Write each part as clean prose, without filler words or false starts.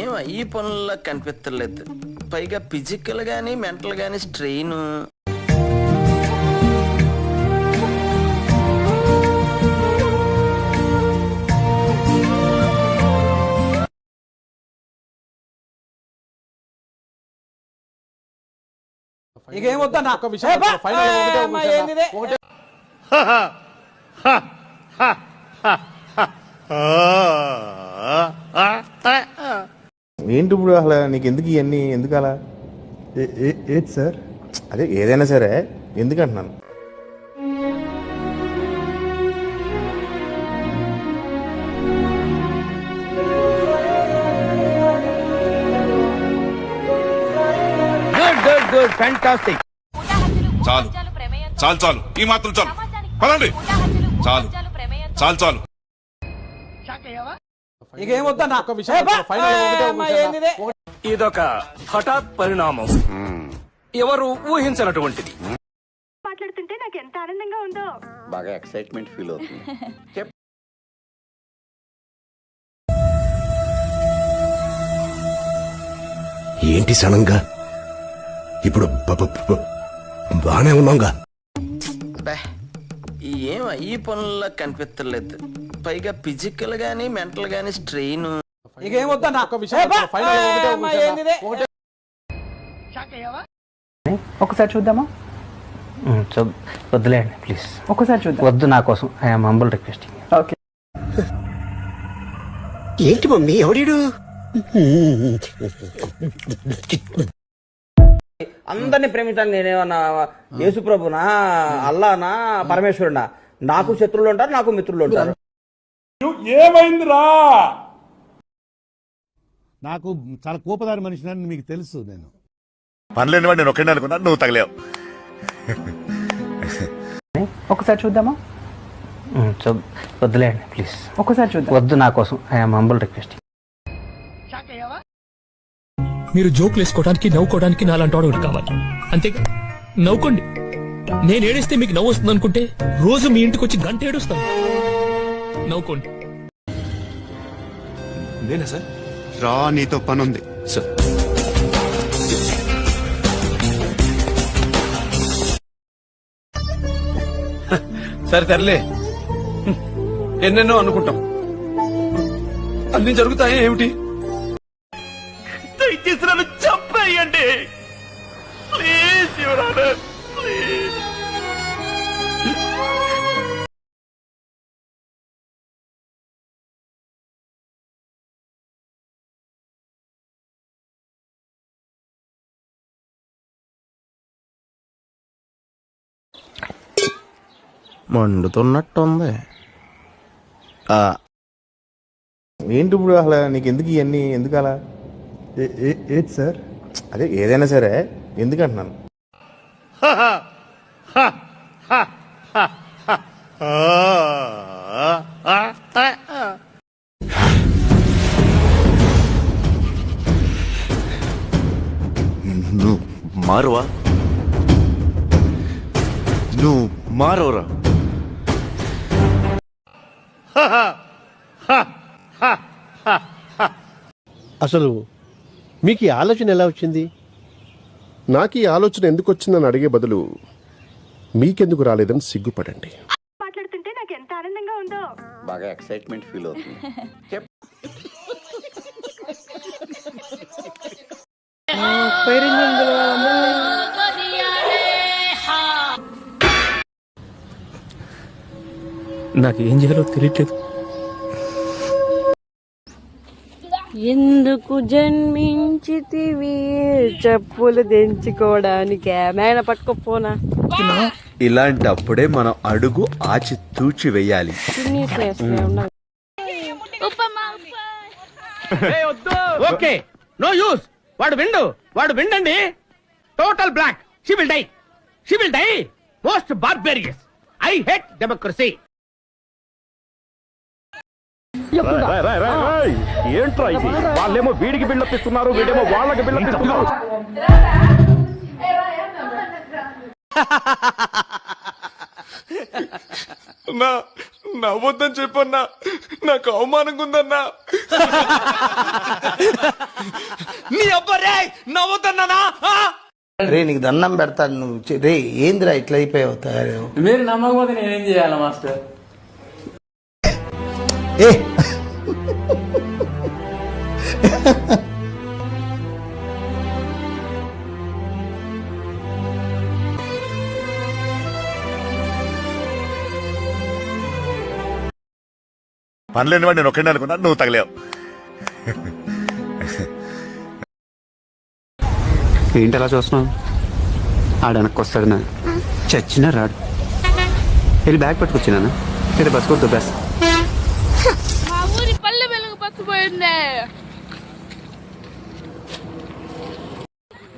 ఏం ఈ పనుల్లో కనిపించలేదు. పైగా ఫిజికల్ గానీ మెంటల్ గానీ స్ట్రెయిన్. ఏంటి ఇప్పుడు అసలు నీకు ఎందుకు ఇవన్నీ ఎందుకు అలా? ఏంటి సార్? అదే ఏదైనా సరే ఎందుకు అంటున్నాను. Good fantastic. చాలు చాలు చాలు, ఈ మాత్రం చాలు. పదండి. చాలు చాలు చాలు. ఇదొక హఠాత్ పరిణామం, ఎవరు ఊహించినటువంటిది. మాట్లాడుతుంటే నాకు ఎంత ఆనందంగా ఉందో. బాగా ఎక్సైట్మెంట్ ఫీల్ అవుతుంది. ఏంటి సడన్గా ఇప్పుడు బానే ఉన్నాంగా? ఏం ఈ పనుల్లో కనిపించలేదు. పైగా ఫిజికల్ గానీ మెంటల్ గానీ స్ట్రెయిన్. ఒకసారి చూద్దామా? వద్దులేండి ప్లీజ్, ఒకసారి చూద్దాం. వద్దు, నా కోసం ఐఎమ్ హంబుల్ రిక్వెస్టింగ్. ఓకే. ఏంటి మమ్మీ ఎవడీడు? అందరినీ ప్రేమించాలి. నేనేమన్నా యేసుప్రభునా, అల్లానా, పరమేశ్వరుడా? నాకు శత్రువులు ఉంటారు, నాకు మిత్రులు ఉంటారు. ఏమైందిరా? నాకు చాలా కోపదారి మనిషిని మీకు తెలుసు. నేను పనిలేని వాడు నేను ఒక్కడే అనుకున్నా, నువ్వు తగలేవు. ఒకసారి చూద్దామా? వద్దులేండి ప్లీజ్, ఒకసారి చూద్దాం. వద్దు, నా కోసం ఐఎమ్ హంబుల్ రిక్వెస్టింగ్. మీరు జోకులు వేసుకోవడానికి నవ్వుకోవడానికి నాలాంటి వాడు కావాలి, అంతేగా? నవ్వుకోండి. నేను ఏడిస్తే మీకు నవ్వు వస్తుంది అనుకుంటే రోజు మీ ఇంటికి వచ్చి గంట ఏడుస్తాను. నవ్వుకోండి. నేనా సార్? రా, నీతో పనుంది సార్. సరే తెరలే, ఎన్నెన్నో అనుకుంటాం, అన్ని జరుగుతాయి ఏమిటి? దయచేసి నన్ను చంపేయండి ప్లీజ్, యువరానర్ ప్లీజ్. మండుతున్నట్టుంది. ఏంటి ఇప్పుడు అసలు నీకు ఎందుకు ఇవన్నీ ఎందుకు అలా? ఏంటి సార్? అదే ఏదైనా సరే ఎందుకు అంటున్నాను. నువ్వు మారువా? నువ్వు మారవరా? అసలు మీకు ఈ ఆలోచన ఎలా వచ్చింది? నాకు ఈ ఆలోచన ఎందుకు వచ్చిందని అడిగే బదులు మీకెందుకు రాలేదని సిగ్గుపడండి. మాట్లాడుతుంటే నాకు ఎంత ఆనందంగా ఉందో. బాగా ఎక్సైట్మెంట్ ఫీల్ అవుతుంది. నాకు ఏం చేయాలో తెలియట్లేదు. ఎందుకు జన్మించితివి చెప్పులు దించుకోవడానికి? మేడ పట్టుకోపోనా? ఇలాంటప్పుడే మనం అడుగు ఆచి తూచి వెయ్యాలి. Okay, no use. వాడు విండండి. Total block. She will die. Most barbarous. I hate democracy. ఏంట్రా ఇది? వాళ్ళేమో వీడికి బిల్డప్ ఇస్తున్నారు, వీడేమో వాళ్ళకి బిల్డప్ ఇస్తున్నారు. నవ్వొద్దని చెప్పన్నా, నాకు అవమానంగా ఉందన్నా. నీ అబ్బా రే, నవ్వొద్దన్నానా? రే నీకు దండం పెడతాను, నువ్వు రే ఏందిరా ఇట్లా అయిపోయావు తయారు. మీరు నమ్మకపోతే నేనేం చేయాలి మాస్టర్? ఏ పనిలేని వాడు నేను ఒక్కడే అనుకున్నా, నువ్వు తగలేవు. ఏంటి అలా చూస్తున్నావు? ఆడు వెనక్కి వస్తాడు నా చచ్చినా రాడు. వెళ్ళి బ్యాగ్ పట్టుకొచ్చినా లేదా బస్ కొద్దు బస్. మా ఊరి పల్లె వెలుగు బస్సు పోయిందే.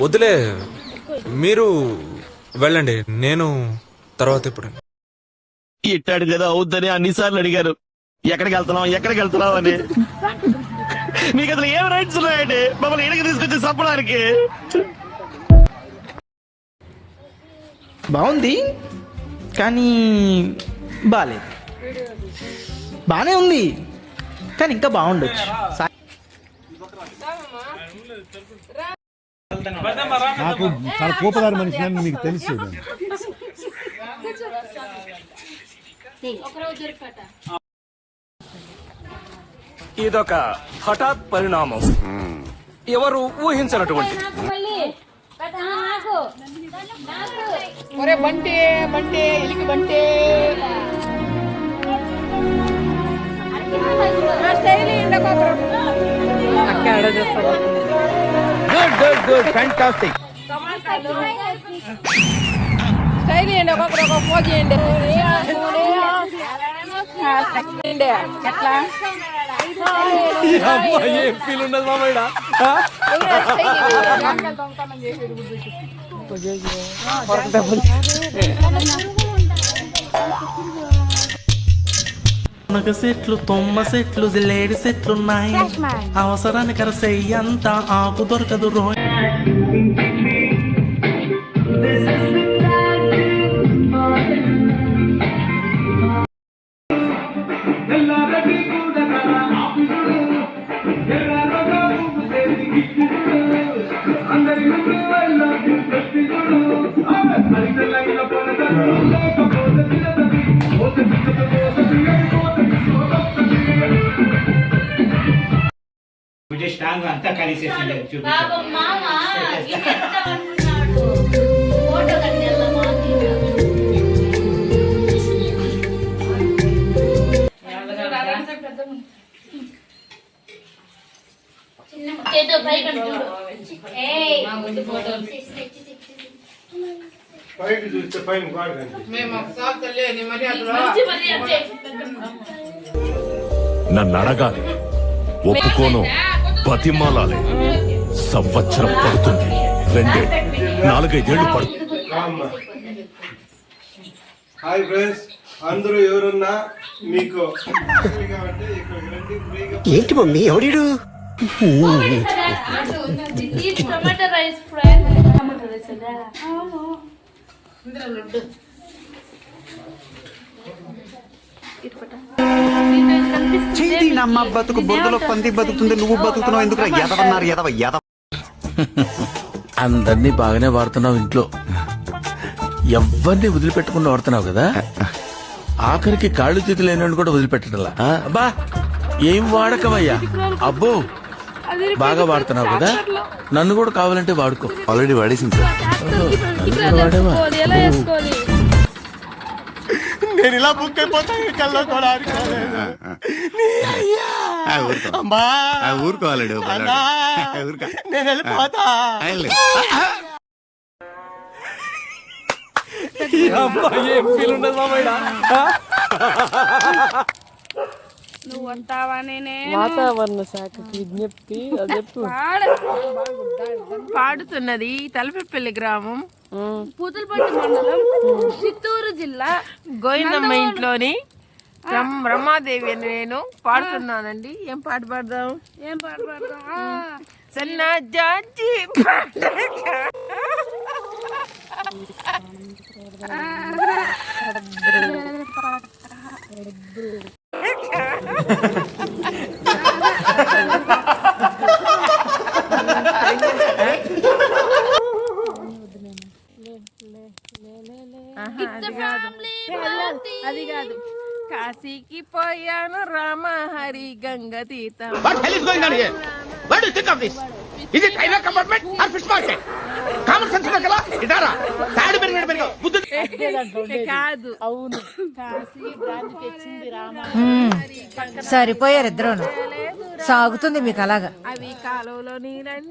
వద్దులే, మీరు వెళ్ళండి, నేను తర్వాత ఇప్పుడు. ఇట్టాడు కదా అవుద్దని అన్నిసార్లు అడిగారు, ఎక్కడికి వెళ్తున్నావు అని. మీకు అసలు ఏం రైట్స్ ఉన్నాయండి మమ్మల్ని ఇక్కడికి తీసుకొచ్చి చంపడానికి? బాగుంది కానీ బాలేదు. బానే ఉంది కానీ ఇంకా బాగుండొచ్చు. నాకు చాలా కోపదారి మనిషి అని మీకు తెలుసు. ఇదొక హఠాత్ పరిణామం, ఎవరు ఊహించినటువంటి. బంటే బంటే ఇలికి బంటే గుడ్ ఫ్యాంటాస్టిక్. స్టైల్ చేయండి, ఒక్కొక్కరు ఒక ఫోన్ చేయండి. ఎట్లా ఏం ఫీల్ ఉండదు మామయ్య. మునగ సెట్లు, తొమ్మ సెట్లు, జిల్లేడి సెట్లున్నాయి. అవసరానికి అంత ఆకు దొరకదు రో. అంతా కలిసి నన్ను అడగాలి, ఒప్పుకోను, బతిమాలాలి. సంవత్సరం పడుతుంది, 2 4 5 పడుతుంది. హాయ్ ఫ్రెండ్స్, అందరూ ఎవరున్నా మీకు ఏంటి మమ్మీ ఎవడీడు? టమాటా రైస్ ఫ్రెండ్. నమ్మ బతుకు బురదలో పంది బతుకుతుంది, నువ్వు బతుకుతున్నావు ఎందుకు? ఎదవన్నారు ఎదవ ఎదవ. అందరినీ బాగానే వాడుతున్నావు ఇంట్లో, ఎవరిని వదిలిపెట్టకుండా వాడుతున్నావు కదా. ఆఖరికి కాళ్ళు చేతులు లేని కూడా వదిలిపెట్టడంలా. అబ్బా ఏం వాడకమయ్యా. అబ్బో బాగా వాడుతున్నావు కదా, నన్ను కూడా కావాలంటే వాడుకో. ఆల్రెడీ వాడేసింది సార్. వాడేవా? నేను ఇలా బుక్ అయిపోతాను కల్లో కూడా ఊరుకోవాలడు నేను వెళ్ళిపోతా. ఏం ఫీల్ ఉండదు మామయ్య. వాతావరణ శాఖకి విజ్ఞప్తి పాడుతున్నది తలపెల్లి గ్రామం, పూతలపట్టు మండలం, చిత్తూరు జిల్లా, గోవిందమ్మ ఇంట్లోని బ్రహ్మాదేవి అని నేను పాడుతున్నానండి. ఏం పాట పాడదాం? సన్నా జాజి అది కాదు. కాశీకి పోయాను రామ హరి గంగ తీర్థం. కాదు, అవును. సరిపోయారు ఇద్దరు. సాగుతుంది మీకు అలాగా. అవి కాలువలో నీరండి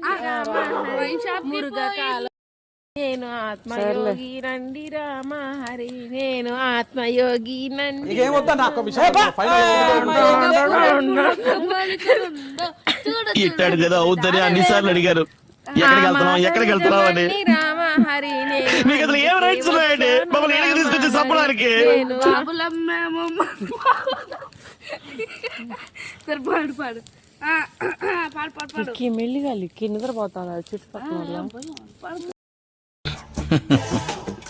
మురుగ కాలం. నేను ఆత్మయోగి నండి రామ హరి, నేను ఆత్మయోగి నండి. ఇట్టాడు కదా అవుద్దని అన్నిసార్లు అడిగారు. ఎక్కడికి వెళ్తున్నావు అని. రామ హరి, మీకు అసలు ఏం రైట్స్ ఉన్నాయండి మమ్మల్ని ఎక్కడికి తీసుకొచ్చి చంపడానికి? సరే పాడు పాడు పాడు పాడు పాడు. మెల్లిగా నిద్రపోతాను చుట్టుపక్కల.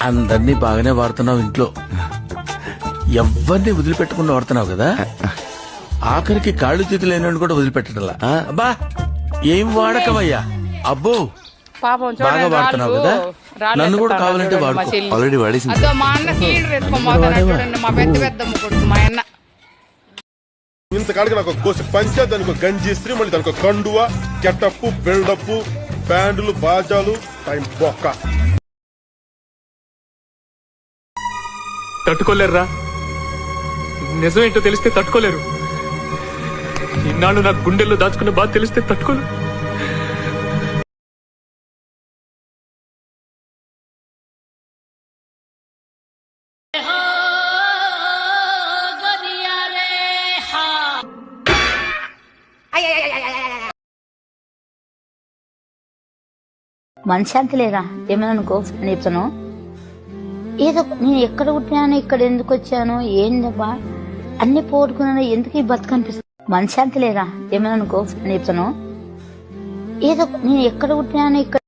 అందరినీ బాగానే వాడుతున్నావు ఇంట్లో, ఎవరిని వదిలిపెట్టకుండా వాడుతున్నావు కదా. ఆఖరికి కాళ్ళు చేతులు లేని కూడా వదిలిపెట్టడంలా. అబ్బా ఏం వాడకమయ్యా. అబ్బో బాగా వాడుతున్నావు కదా, నన్ను కూడా కావాలంటే వాడుకో. ఆల్రెడీ వాడేసింది. ఇంతకాడికి నాకు కోసి పంచా, దానికి గంజి ఇస్త్రీ, మళ్ళీ దానికి కండువా, కెటప్, బిల్డప్, బ్యాండ్లు, బాజాలు, టైం బొక్క. తట్టుకోలేరురా. నిజం ఏంటో తెలిస్తే తట్టుకోలేరు. ఇన్నాళ్ళు నా గుండెల్లో దాచుకున్న బాధ తెలిస్తే తట్టుకోలేరు. మనశాంతి లేదా ఏమైనా అనుకో అని చెప్తాను. ఏదో నేను ఎక్కడ పుట్టినాను, ఇక్కడ ఎందుకు వచ్చాను, ఏందబ్బా అన్ని పోగొట్టుకున్నాను, ఎందుకు ఈ బతుకు అనిపిస్తుంది. మనశాంతి లేదా ఏమైనా అనుకో అని చెప్తాను. ఏదో నేను ఎక్కడ పుట్టినాను, ఇక్కడ